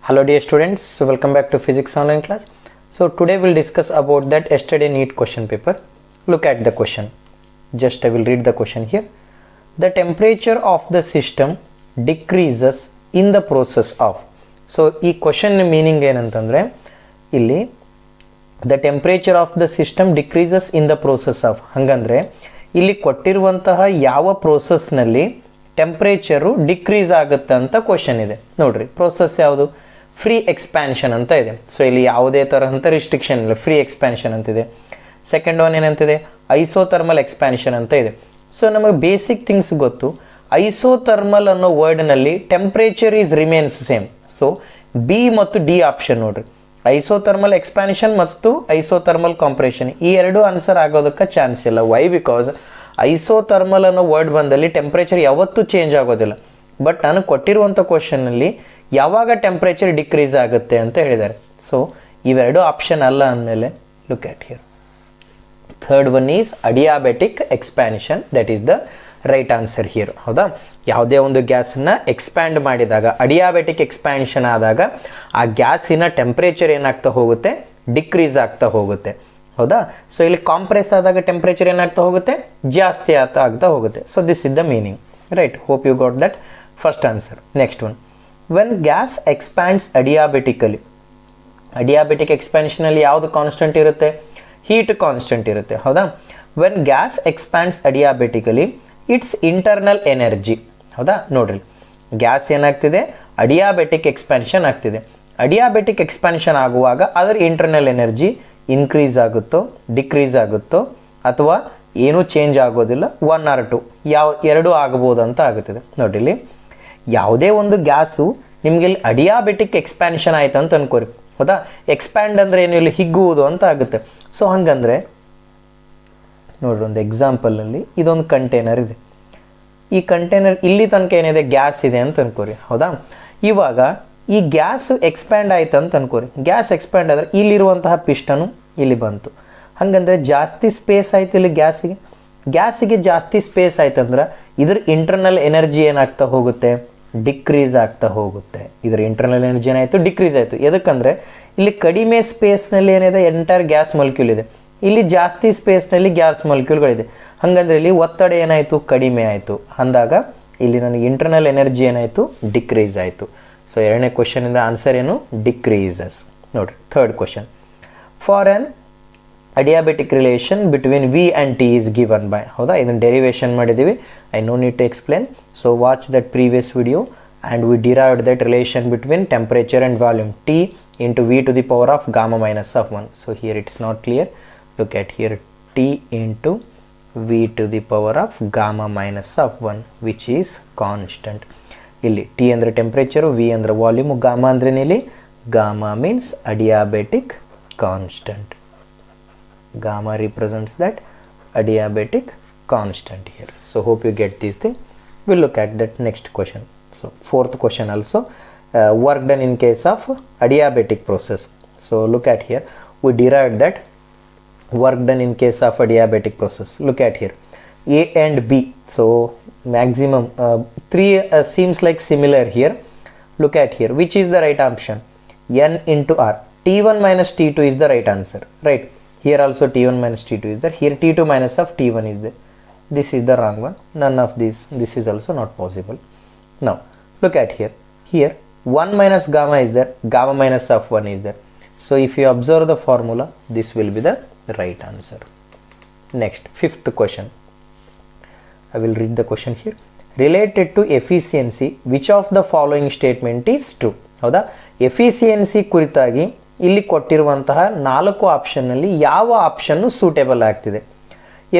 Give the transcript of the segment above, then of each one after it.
Hello dear students, welcome back to physics online class. So today we'll discuss about that yesterday NEET question paper. Look at the question. Just I will read the question here. The temperature of the system decreases in the process of. So ಈ question meaning ಏನಂತಂದ್ರೆ ಇಲ್ಲಿ the temperature of the system decreases in the process of ಹಂಗಂದ್ರೆ ಇಲ್ಲಿ ಕೊಟ್ಟಿರುವಂತಹ ಯಾವ process ನಲ್ಲಿ temperature decrease ಆಗುತ್ತೆ ಅಂತ ಕ್ವಶನ್ ಇದೆ ನೋಡ್ರಿ. ಪ್ರೋಸೆಸ್ ಯಾವುದು? ಫ್ರೀ ಎಕ್ಸ್ಪ್ಯಾನ್ಷನ್ ಅಂತ ಇದೆ. ಸೊ ಇಲ್ಲಿ ಯಾವುದೇ ತರಹಂತ ರಿಸ್ಟ್ರಿಕ್ಷನ್ ಇಲ್ಲ, ಫ್ರೀ ಎಕ್ಸ್ಪ್ಯಾನ್ಷನ್ ಅಂತಿದೆ. ಸೆಕೆಂಡ್ ಒನ್ ಏನಂತಿದೆ? ಐಸೋಥರ್ಮಲ್ ಎಕ್ಸ್ಪ್ಯಾನ್ಷನ್ ಅಂತ ಇದೆ. ಸೊ ನಮಗೆ ಬೇಸಿಕ್ ಥಿಂಗ್ಸ್ ಗೊತ್ತು. ಐಸೋಥರ್ಮಲ್ ಅನ್ನೋ ವರ್ಡ್ನಲ್ಲಿ temperature is remains same. So B ಮತ್ತು ಡಿ ಆಪ್ಷನ್ ನೋಡ್ರಿ. ಐಸೋಥರ್ಮಲ್ ಎಕ್ಸ್ಪ್ಯಾನ್ಷನ್ ಮತ್ತು ಐಸೋಥರ್ಮಲ್ ಕಾಂಪ್ರೆಷನ್ ಈ ಎರಡು ಆನ್ಸರ್ ಆಗೋದಕ್ಕೆ ಚಾನ್ಸ್ ಇಲ್ಲ. ವೈ? ಬಿಕಾಸ್ ಐಸೋಥರ್ಮಲ್ ಅನ್ನೋ ವರ್ಡ್ ಬಂದಲ್ಲಿ ಟೆಂಪ್ರೇಚರ್ ಯಾವತ್ತೂ ಚೇಂಜ್ ಆಗೋದಿಲ್ಲ. ಬಟ್ ನಾನು ಕೊಟ್ಟಿರುವಂಥ ಕ್ವಶನ್ನಲ್ಲಿ ಯಾವಾಗ ಟೆಂಪ್ರೇಚರ್ ಡಿಕ್ರೀಸ್ ಆಗುತ್ತೆ ಅಂತ ಹೇಳಿದ್ದಾರೆ. ಸೊ ಇವೆರಡು ಆಪ್ಷನ್ ಅಲ್ಲ ಅಂದಮೇಲೆ look at here. Third one is adiabatic expansion, that is the right answer here. ಹೌದಾ? ಯಾವುದೇ ಒಂದು ಗ್ಯಾಸನ್ನು ಎಕ್ಸ್ಪ್ಯಾಂಡ್ ಮಾಡಿದಾಗ, ಅಡಿಯಾಬೆಟಿಕ್ ಎಕ್ಸ್ಪ್ಯಾನ್ಷನ್ ಆದಾಗ ಆ ಗ್ಯಾಸಿನ ಟೆಂಪ್ರೇಚರ್ ಏನಾಗ್ತಾ ಹೋಗುತ್ತೆ? ಡಿಕ್ರೀಸ್ ಆಗ್ತಾ ಹೋಗುತ್ತೆ. ಹೌದಾ? ಸೊ ಇಲ್ಲಿ ಕಾಂಪ್ರೆಸ್ ಆದಾಗ ಟೆಂಪ್ರೇಚರ್ ಏನಾಗ್ತಾ ಹೋಗುತ್ತೆ? ಜಾಸ್ತಿ ಆಗ್ತಾ ಹೋಗುತ್ತೆ. So this is the meaning, right? Hope you got that first answer. Next one, when gas expands adiabatically, adiabatic ಎಕ್ಸ್ಪ್ಯಾನ್ಷನಲ್ಲಿ ಯಾವುದು ಕಾನ್ಸ್ಟೆಂಟ್ ಇರುತ್ತೆ? ಹೀಟ್ ಕಾನ್ಸ್ಟೆಂಟ್ ಇರುತ್ತೆ. ಹೌದಾ? When gas expands adiabatically its internal energy. ಹೌದಾ? ನೋಡ್ರಿ, ಗ್ಯಾಸ್ ಏನಾಗ್ತಿದೆ? ಅಡಿಯಾಬೆಟಿಕ್ ಎಕ್ಸ್ಪ್ಯಾನ್ಷನ್ ಆಗ್ತಿದೆ. ಅಡಿಯಾಬೆಟಿಕ್ expansion ಆಗುವಾಗ ಅದರ ಇಂಟರ್ನಲ್ ಎನರ್ಜಿ ಇನ್ಕ್ರೀಸ್ ಆಗುತ್ತೋ, ಡಿಕ್ರೀಸ್ ಆಗುತ್ತೋ, ಅಥವಾ ಏನೂ ಚೇಂಜ್ ಆಗೋದಿಲ್ಲ, 1 or 2 ಯಾವ ಎರಡು ಆಗ್ಬೋದು ಅಂತ ಆಗುತ್ತದೆ. ನೋಡ್ರಿ, ಇಲ್ಲಿ ಯಾವುದೇ ಒಂದು ಗ್ಯಾಸು ನಿಮಗೆ ಇಲ್ಲಿ ಅಡಿಯಾಬೆಟಿಕ್ ಎಕ್ಸ್ಪ್ಯಾನ್ಷನ್ ಆಯ್ತು ಅಂತ ಅನ್ಕೋರಿ. ಹೌದಾ? ಎಕ್ಸ್ಪ್ಯಾಂಡ್ ಅಂದರೆ ಏನು? ಇಲ್ಲಿ ಹಿಗ್ಗುವುದು ಅಂತ ಆಗುತ್ತೆ. ಸೊ ಹಂಗಂದ್ರೆ ನೋಡ್ರಿ, ಒಂದು ಎಕ್ಸಾಂಪಲಲ್ಲಿ ಇದೊಂದು ಕಂಟೈನರ್ ಇದೆ. ಈ ಕಂಟೈನರ್ ಇಲ್ಲಿ ತನಕ ಏನಿದೆ? ಗ್ಯಾಸ್ ಇದೆ ಅಂತ ಅನ್ಕೋರಿ. ಹೌದಾ? ಇವಾಗ ಈ ಗ್ಯಾಸ್ ಎಕ್ಸ್ಪ್ಯಾಂಡ್ ಆಯ್ತು ಅಂತ ಅನ್ಕೋರಿ. ಗ್ಯಾಸ್ ಎಕ್ಸ್ಪ್ಯಾಂಡ್ ಆದರೆ ಇಲ್ಲಿರುವಂತಹ ಪಿಸ್ಟನು ಇಲ್ಲಿ ಬಂತು. ಹಾಗಂದ್ರೆ ಜಾಸ್ತಿ ಸ್ಪೇಸ್ ಆಯ್ತು ಇಲ್ಲಿ ಗ್ಯಾಸಿಗೆ. ಗ್ಯಾಸಿಗೆ ಜಾಸ್ತಿ ಸ್ಪೇಸ್ ಆಯ್ತಂದ್ರೆ ಇದ್ರ ಇಂಟರ್ನಲ್ ಎನರ್ಜಿ ಏನಾಗ್ತಾ ಹೋಗುತ್ತೆ? ಡಿಕ್ರೀಸ್ ಆಗ್ತಾ ಹೋಗುತ್ತೆ. ಇದರ ಇಂಟರ್ನಲ್ ಎನರ್ಜಿ ಏನಾಯಿತು? ಡಿಕ್ರೀಸ್ ಆಯಿತು. ಎದಕ್ಕಂದರೆ ಇಲ್ಲಿ ಕಡಿಮೆ ಸ್ಪೇಸ್ನಲ್ಲಿ ಏನಿದೆ? ಎಂಟೈರ್ ಗ್ಯಾಸ್ ಮಾಲಿಕ್ಯೂಲ್ ಇದೆ. ಇಲ್ಲಿ ಜಾಸ್ತಿ ಸ್ಪೇಸ್ನಲ್ಲಿ ಗ್ಯಾಸ್ ಮಾಲಿಕ್ಯೂಲ್ಗಳಿದೆ. ಹಾಗಂದ್ರೆ ಇಲ್ಲಿ ಒತ್ತಡ ಏನಾಯಿತು? ಕಡಿಮೆ ಆಯಿತು. ಅಂದಾಗ ಇಲ್ಲಿ ನನಗೆ ಇಂಟರ್ನಲ್ ಎನರ್ಜಿ ಏನಾಯಿತು? ಡಿಕ್ರೀಸ್ ಆಯಿತು. ಸೊ ಎರಡನೇ ಕ್ವಶನಿಂದ ಆನ್ಸರ್ ಏನು? ಡಿಕ್ರೀಸಸ್. ನೋಡಿರಿ, third question, for an adiabatic relation between V and T is given by. ಹೌದಾ? ಇದನ್ನು ಡೆರಿವೇಷನ್ ಮಾಡಿದ್ದೀವಿ. I no need to explain. So watch that previous video and we derived that relation between temperature and volume T into v to the power of gamma minus of 1. So here it's not clear. Look at here, t into v to the power of gamma minus of 1, which is constant. Illi t andre temperature, v andre volume, gamma andre nili, gamma means adiabatic constant. Gamma represents that adiabatic constant here. So hope you get this thing. We'll look at that next question. So fourth question also, work done in case of adiabatic process. So look at here, we derived that work done in case of adiabatic process. Look at here, A and B. So maximum 3 seems like similar here. Look at here, which is the right option? N into R. T1 minus T2 is the right answer, right? Here also T1 minus T2 is there. Here T2 minus of T1 is there. This is the wrong one. None of these. This is also not possible. Now look at here. Here 1 minus gamma is there, gamma minus of 1 is there. So if you observe the formula, this will be the right answer. Next, fifth question. I will read the question here. Related to efficiency, which of the following statement is true? ಹೌದಾ? Efficiency ಕುರಿತಾಗಿ ಇಲ್ಲಿ ಕೊಟ್ಟಿರುವಂತಹ 4 ಆಪ್ಷನ್ನಲ್ಲಿ ಯಾವ option suitable ಆಗ್ತಿದೆ?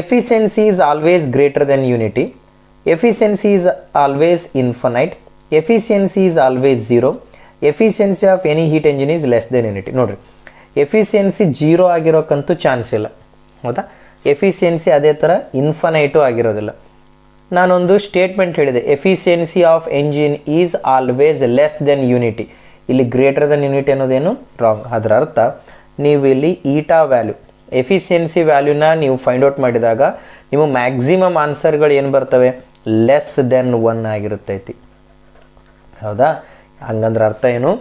Efficiency is always greater than unity, efficiency is always infinite, efficiency is always 0, efficiency of any heat engine is less than unity. ನೋಡಿರಿ, efficiency 0 ಆಗಿರೋಕ್ಕಂತೂ chance ಇಲ್ಲ. ಹೌದಾ? Efficiency ಅದೇ ಥರ ಇನ್ಫನೈಟು ಆಗಿರೋದಿಲ್ಲ. ನಾನೊಂದು ಸ್ಟೇಟ್ಮೆಂಟ್ ಹೇಳಿದೆ, efficiency of engine is always less than unity. ಇಲ್ಲಿ greater than unity ಅನ್ನೋದೇನು? Wrong. ಅದರ ಅರ್ಥ ನೀವು ಇಲ್ಲಿ ಈಟಾ ವ್ಯಾಲ್ಯೂ, ಎಫಿಷಿಯನ್ಸಿ ವ್ಯಾಲ್ಯೂನ ನೀವು ಫೈಂಡ್ ಔಟ್ ಮಾಡಿದಾಗ ನಿಮ್ಮ ಮ್ಯಾಕ್ಸಿಮಮ್ ಆನ್ಸರ್ಗಳು ಏನು ಬರ್ತವೆ? ಲೆಸ್ ದೆನ್ 1 ಆಗಿರುತ್ತೈತಿ. ಹೌದಾ? ಹಂಗಂದ್ರೆ ಅರ್ಥ ಏನು,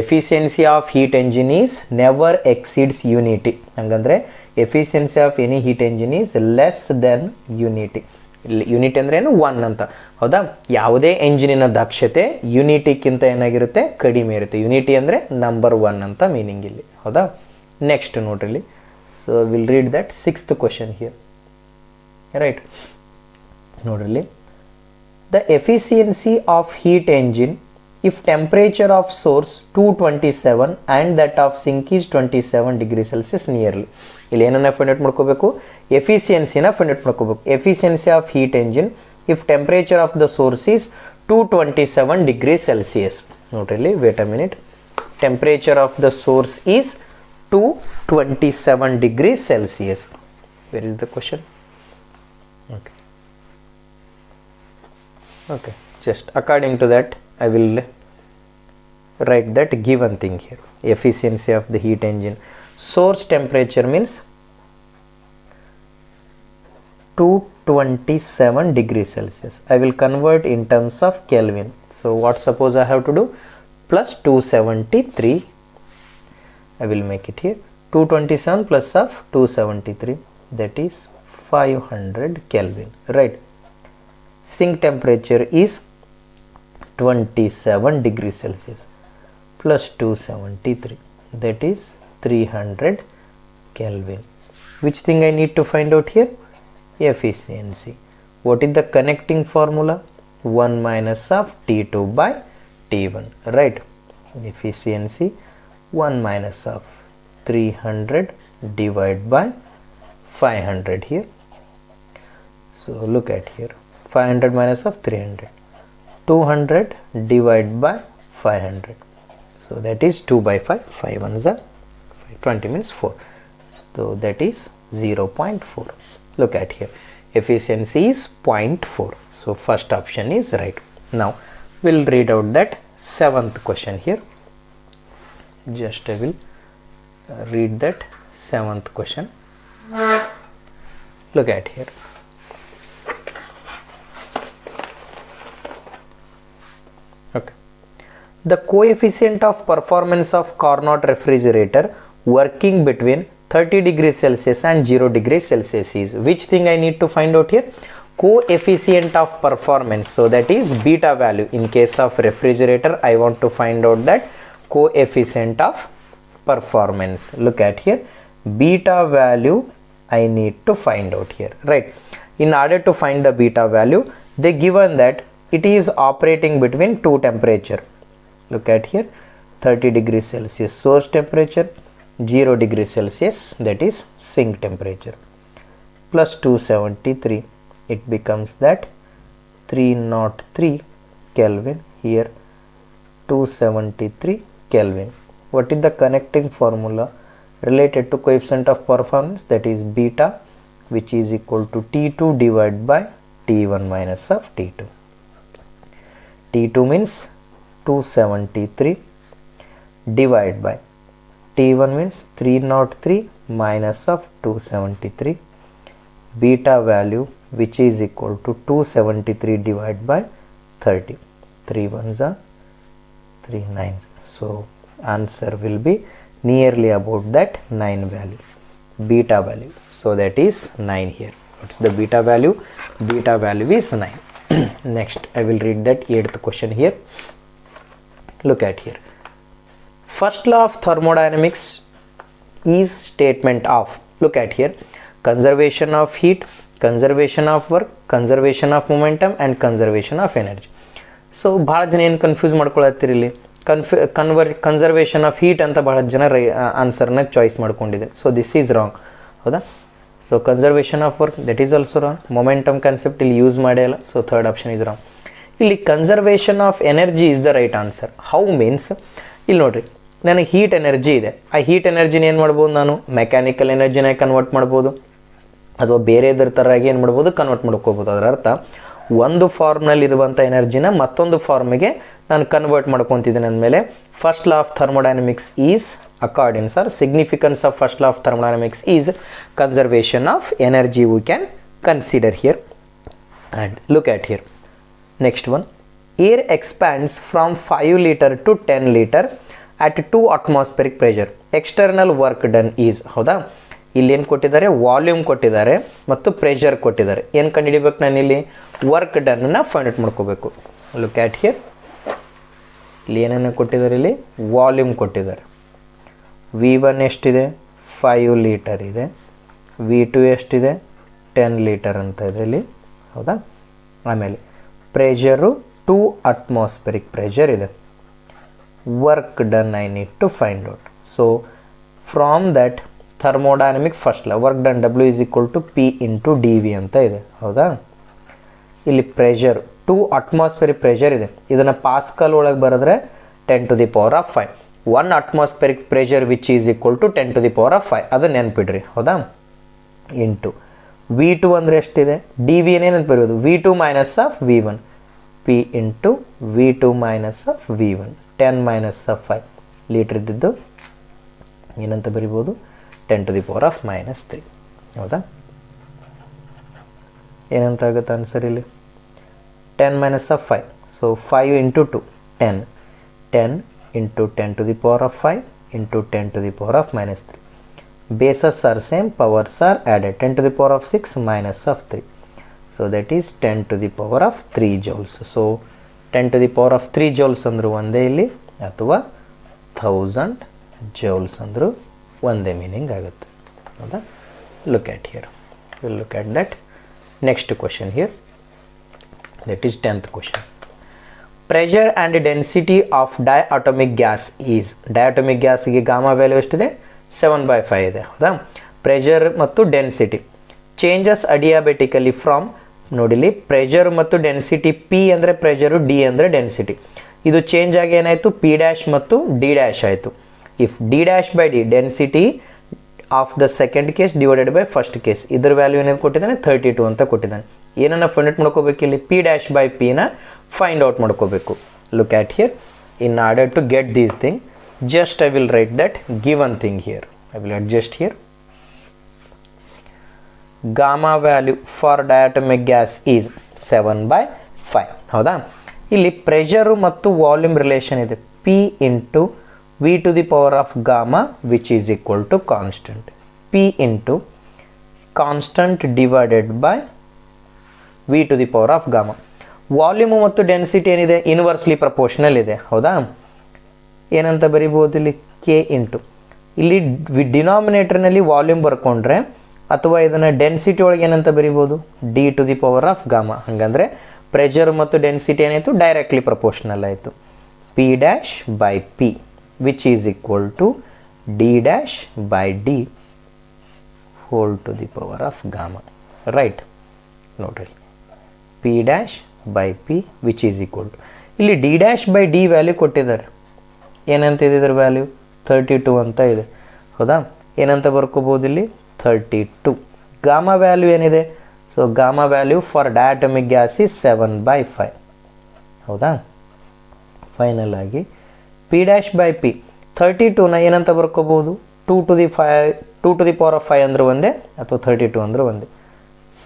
efficiency of heat engine is never exceeds unity. ಹಂಗಂದರೆ efficiency of any heat engine is less than unity. ಇಲ್ಲಿ ಯೂನಿಟಿ ಅಂದರೆ ಏನು, 1 ಅಂತ. ಹೌದಾ, ಯಾವುದೇ ಎಂಜಿನಿನ ದಕ್ಷತೆ ಯೂನಿಟಿಗಿಂತ ಏನಾಗಿರುತ್ತೆ, ಕಡಿಮೆ ಇರುತ್ತೆ. ಯೂನಿಟಿ ಅಂದರೆ ನಂಬರ್ 1 ಅಂತ ಮೀನಿಂಗ್ ಇಲ್ಲಿ. ಹೌದಾ, ನೆಕ್ಸ್ಟ್ ನೋಡ್ರಿ ಇಲ್ಲಿ. So will read that 6th question here. Right, ನೋಡ್ರಿ ಇಲ್ಲಿ. The efficiency of heat engine if temperature of source 227 and that of sink is 27 degree Celsius nearly. ಇಲ್ಲಿ ಏನನ್ನ ಫೈಂಡ್ ಔಟ್ ಮಾಡ್ಕೋಬೇಕು, ಎಫಿಷಿಯನ್ಸಿನ ಫೈಂಡ್ ಔಟ್ ಮಾಡ್ಕೋಬೇಕು. Efficiency of heat engine if temperature of the source is 227 degree Celsius. ನೋಡ್ರಿ ಇಲ್ಲಿ, wait a minute. Temperature of the source is 227 degree Celsius. Where is the question? okay just according to that I will write that given thing here. Efficiency of the heat engine, source temperature means 227 degrees Celsius. I will convert in terms of Kelvin. So what suppose I have to do, plus 273, I will make it here, 227 plus of 273, that is 500 Kelvin, right? Sink temperature is 27 degrees Celsius plus 273, that is 300 Kelvin. Which thing I need to find out here? Efficiency. What is the connecting formula? 1 minus of T2 by T1, right? Efficiency 1 minus of 300 divided by 500 here. So look at here, 500 minus of 300, 200 divided by 500, so that is 2 by 5, 5 ones are 20 means 4, so that is 0.4. look at here, efficiency is 0.4, so first option is right. Now we'll read out that 7th question here. Just I will read that 7th question. Look at here. Okay, the coefficient of performance of Carnot refrigerator working between 30 degrees Celsius and 0 degrees Celsius is, which thing I need to find out here? Coefficient of performance, so that is beta value. In case of refrigerator I want to find out that coefficient of performance. Look at here, beta value I need to find out here, right? In order to find the beta value, they given that it is operating between two temperature. Look at here, 30 degrees Celsius source temperature, 0 degrees Celsius that is sink temperature, plus 273, it becomes that 303 Kelvin, here 273 Kelvin. What is the connecting formula related to coefficient of performance? That is beta, which is equal to T2 divided by T1 minus of T2. T2 means 273 divided by T1 means 303 minus of 273, beta value which is equal to 273 divided by 30, 3 ones are 39, so answer will be nearly about that 9 value, beta value, so that is 9 here. What's the beta value? Beta value is 9. Next I will read that 8th question here. Look at here, first law of thermodynamics is statement of, look at here, conservation of heat, conservation of work, conservation of momentum and conservation of energy. So ಭಾಳ ಜನ ಏನು confuse ಮಾಡ್ಕೊಳತ್ತೀರಿ ಇಲ್ಲಿ, conservation of heat ಅಂತ ಭಾಳ ಜನ ಆನ್ಸರ್ನ choice ಮಾಡ್ಕೊಂಡಿದೆ. So this is wrong, ಹೌದಾ? So conservation of work that is also wrong. Momentum concept ಇಲ್ಲಿ ಯೂಸ್ ಮಾಡೇ ಇಲ್ಲ, ಸೊ ಥರ್ಡ್ ಆಪ್ಷನ್ ಇದು ರಾಂಗ್. ಇಲ್ಲಿ conservation of energy is the right answer. How means, ಇಲ್ಲಿ ನೋಡ್ರಿ, ನನಗೆ ಹೀಟ್ ಎನರ್ಜಿ ಇದೆ, ಆ ಹೀಟ್ ಎನರ್ಜಿನ ಏನು ಮಾಡ್ಬೋದು, ನಾನು ಮೆಕ್ಯಾನಿಕಲ್ ಎನರ್ಜಿನ ಕನ್ವರ್ಟ್ ಮಾಡ್ಬೋದು ಅಥವಾ ಬೇರೆ ಇದ್ರ ಥರಾಗಿ ಏನು ಮಾಡ್ಬೋದು, ಕನ್ವರ್ಟ್ ಮಾಡ್ಕೋಬೋದು. ಅದರ ಅರ್ಥ ಒಂದು ಫಾರ್ಮ್ನಲ್ಲಿರುವಂಥ ಎನರ್ಜಿನ ಮತ್ತೊಂದು ಫಾರ್ಮಿಗೆ ನಾನು ಕನ್ವರ್ಟ್ ಮಾಡ್ಕೊತಿದ್ದೇನೆ ಅಂದಮೇಲೆ first law of thermodynamics is accordance or significance of first law of thermodynamics is conservation of energy we can consider here. And look at here, next one, air expands from 5 litre to 10 litre at 2 atmospheric pressure. External work done is. ಹೌದಾ, ಇಲ್ಲಿ ಏನು ಕೊಟ್ಟಿದ್ದಾರೆ, volume ಕೊಟ್ಟಿದ್ದಾರೆ ಮತ್ತು pressure ಕೊಟ್ಟಿದ್ದಾರೆ. ಏನು ಕಂಡುಹಿಡಿಬೇಕು ನಾನು ಇಲ್ಲಿ, ವರ್ಕ್ ಡನ್ನ ಫೈಂಡ್ ಔಟ್ ಮಾಡ್ಕೋಬೇಕು. ಲುಕ್ ಆಟ್ ಹಿಯರ್, ಇಲ್ಲಿ ಏನೇನು ಕೊಟ್ಟಿದ್ದಾರೆ, ಇಲ್ಲಿ ವಾಲ್ಯೂಮ್ ಕೊಟ್ಟಿದ್ದಾರೆ. V1 ಎಷ್ಟಿದೆ, 5 ಲೀಟರ್ ಇದೆ. V2 ಎಷ್ಟಿದೆ, 10 ಲೀಟರ್ ಅಂತ ಇದೆ ಇಲ್ಲಿ. ಹೌದಾ, ಆಮೇಲೆ ಪ್ರೆಷರು 2 ಅಟ್ಮಾಸ್ಫಿರಿಕ್ ಪ್ರೆಷರ್ ಇದೆ. Work done I need to find out. So from that thermodynamic first law work done W is equal to P into DV ಅಂತ ಇದೆ. ಹೌದಾ, ಇಲ್ಲಿ ಪ್ರೆಷರ್ 2 ಅಟ್ಮಾಸ್ಫಿರಿಕ್ ಪ್ರೆಷರ್ ಇದೆ. ಇದನ್ನು ಪಾಸ್ಕಲ್ ಒಳಗೆ ಬರೆದ್ರೆ 10 to the power of 5. 1 atmospheric pressure which is equal to 10 to the power of 5. ಅದನ್ನು ನೆನ್ಪಿಡ್ರಿ. ಹೌದಾ, ಇಂಟು V2 ಅಂದರೆ ಎಷ್ಟಿದೆ, DV ಏನೇನು ಬರೆಯೋದು, V2 minus of V1, P ಇಂಟು V2 minus of V1, 10 minus of 5 litre ಇದ್ದಿದ್ದು ಏನಂತ ಬರಿಬೋದು, 10 to the power of minus 3. ಹೌದಾ, ಏನಂತ ಆಗುತ್ತೆ ಆನ್ಸರ್ ಇಲ್ಲಿ, 10 minus of 5. So 5 into 2 10, 10 into 10 to the power of 5 into 10 to the power of minus 3. Bases are same, powers are added. 10 to the power of 6 minus of 3. So that is 10 to the power of 3 joules. So 10 to the power of 3 joules ಅಂದರೂ ಒಂದೇ ಇಲ್ಲಿ, ಅಥವಾ 1000 joules ಅಂದರೂ ಒಂದೇ meaning ಆಗುತ್ತೆ. ಹೌದಾ, look at here. We'll look at that. Next question here. That is 10th question. Pressure and density of diatomic gas is. Diatomic gas ಗೆ gamma value ಎಷ್ಟಿದೆ, 7/5 ಇದೆ. ಹೌದಾ, ಪ್ರೆಷರ್ ಮತ್ತು ಡೆನ್ಸಿಟಿ ಚೇಂಜಸ್ ಅಡಿಯಾಬೆಟಿಕಲಿ ಫ್ರಾಮ್, ನೋಡಿಲಿ ಪ್ರೆಷರ್ ಮತ್ತು density, P ಅಂದರೆ pressure, D ಅಂದರೆ density. ಇದು ಚೇಂಜ್ ಆಗಿ ಏನಾಯಿತು, P' ಮತ್ತು D' ಆಯಿತು. If D'/D density of the second case divided by first case, ಇದರ ವ್ಯಾಲ್ಯೂ ಏನೇನು ಕೊಟ್ಟಿದ್ದಾನೆ, 32 ಅಂತ ಕೊಟ್ಟಿದ್ದಾನೆ. ಏನನ್ನ ಫೈಂಡ್ ಔಟ್ ಮಾಡ್ಕೋಬೇಕು ಇಲ್ಲಿ, P'/P ನ ಫೈಂಡ್ ಔಟ್ ಮಾಡ್ಕೋಬೇಕು. Look at here, in order to get these thing, just I will write that given thing here. I will adjust here. Gamma value for diatomic gas is 7/5. ಹೌದಾ, ಇಲ್ಲಿ pressure ಮತ್ತು volume relation ಇದೆ, P into V to the power of gamma which is equal to constant. P into constant divided by V to the power of gamma. Volume ಮತ್ತು density ಏನಿದೆ, inversely proportional ಇದೆ. ಹೌದಾ, ಏನಂತ ಬರಿಬೋದು ಇಲ್ಲಿ, K into, ಇಲ್ಲಿ ಡಿನಾಮಿನೇಟರ್ನಲ್ಲಿ volume ಬರ್ಕೊಂಡ್ರೆ, ಅಥವಾ ಇದನ್ನು ಡೆನ್ಸಿಟಿ ಒಳಗೆ ಏನಂತ ಬರಿಬೋದು, D to the power of gamma. ಹಾಗಂದರೆ ಪ್ರೆಷರ್ ಮತ್ತು ಡೆನ್ಸಿಟಿ ಏನಾಯಿತು, ಡೈರೆಕ್ಟ್ಲಿ ಪ್ರಪೋರ್ಷನಲ್ ಆಯಿತು. P'/P which is equal to D'/D whole to the power of gamma. Right, ನೋಡ್ರಿ, P'/P which is equal to, ಇಲ್ಲಿ D'/D ವ್ಯಾಲ್ಯೂ ಕೊಟ್ಟಿದ್ದಾರೆ. ಏನಂತ ಇದೆ ಇದರ ವ್ಯಾಲ್ಯೂ, 32 ಅಂತ ಇದೆ. ಹೌದಾ, ಏನಂತ ಬರ್ಕೋಬೋದು ಇಲ್ಲಿ, 32. ಗಾಮಾ ವ್ಯಾಲ್ಯೂ ಏನಿದೆ, so gamma value for diatomic gas is 7/5. ಹೌದಾ, ಫೈನಲ್ ಆಗಿ P'/P 32ನ ಏನಂತ ಬರ್ಕೋಬೋದು, 2 ಟು ದಿ ಪವರ್ ಆಫ್ 5 ಅಂದ್ರೆ ಒಂದೇ, ಅಥವಾ 32 ಅಂದ್ರೆ ಒಂದೇ.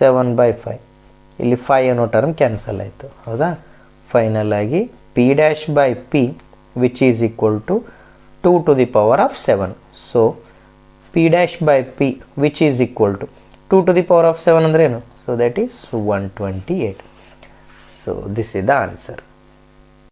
7/5 ಇಲ್ಲಿ 5 ಅನ್ನೋ ಟರ್ಮ್ ಕ್ಯಾನ್ಸಲ್ ಆಯಿತು. ಹೌದಾ, ಫೈನಲ್ ಆಗಿ P'/P which is equal to 2 to the power of 7. So P'/P which is equal to 2 to the power of 7 ಅಂದ್ರೆ ಏನು, so that is 128. So this is the answer.